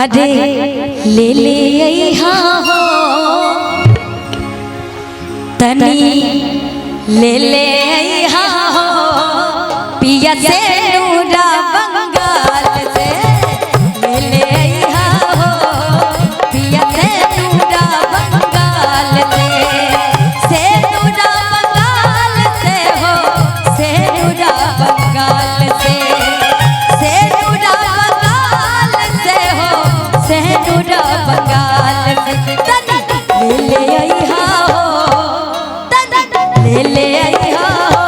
अरे ले ले हाँ हो तनी ले ले हाँ हो पिया से नूरा बंगाल से ले ले हाँ हो पिया से नूरा बंगाल से नूरा बंगाल से हो से नूरा बंगाल से नूरा बंगाल से हो से नूरा बंगाल से ले ले हाँ हो ले ले हाँ हो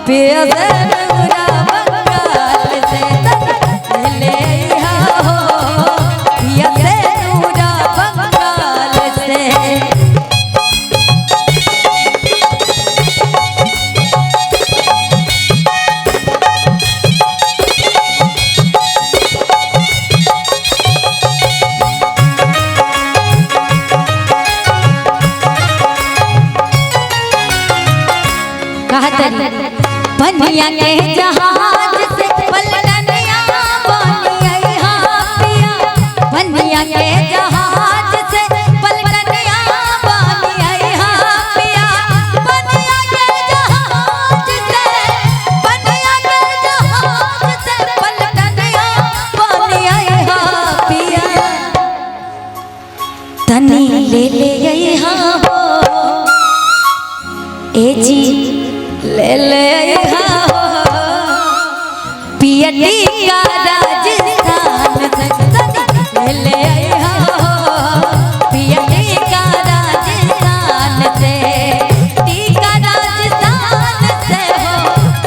पिया से नूरा बंगाल से ले ले हाँ हो पिया से नूरा बंगाल से। बनिया के जहाज से पलटनिया बनिया हाँ पिया बनिया के जहाज से पलटनिया बनिया हाँ पिया बनिया के जहाज से पलटनिया बनिया हाँ पिया तनी ले ले हाँ हो ए जी ले ले हाँ हो पियटी का राजस्थान से ले ले हाँ हो पियटी का राजस्थान से टीका राजस्थान से हो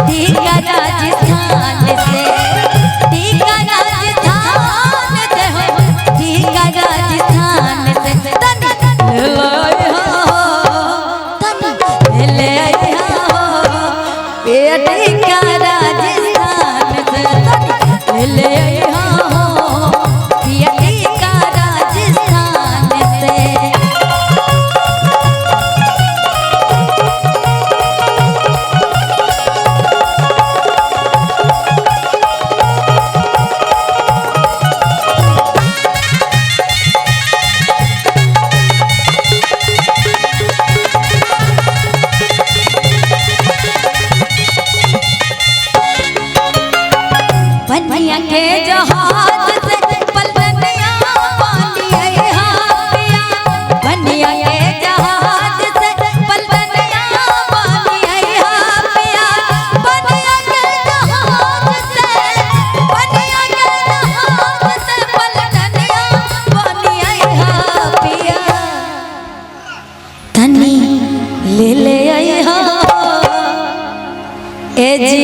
टीका राजस्थान से टीका राजस्थान से हो टीका राजस्थान से ले टीका राजस्थान से ले हाँ हो टीका राजस्थान से। बनिया के जहाज से पलटनिया बनिया हाँ पिया बनिया के जहाज से पलटनिया बनिया हाँ पिया बनिया के जहाज से पलटनिया बनिया हाँ पिया तनी ले ले हाँ ए जी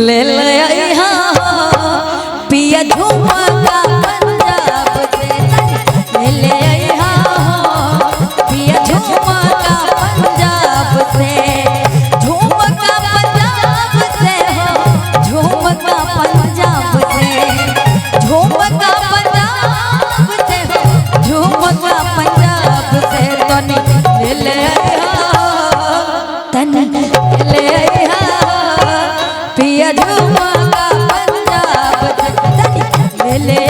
ले ले हाँ पिया झुमका पंजाब से ले ले हाँ हो पिया झुमका पंजाब से झुमका पंजाब से हो झुमका पंजाब से झुमका पंजाब से हो झुमका पंजाब से तनी ले ले तनी ले पिया झुमका पंजाब से ले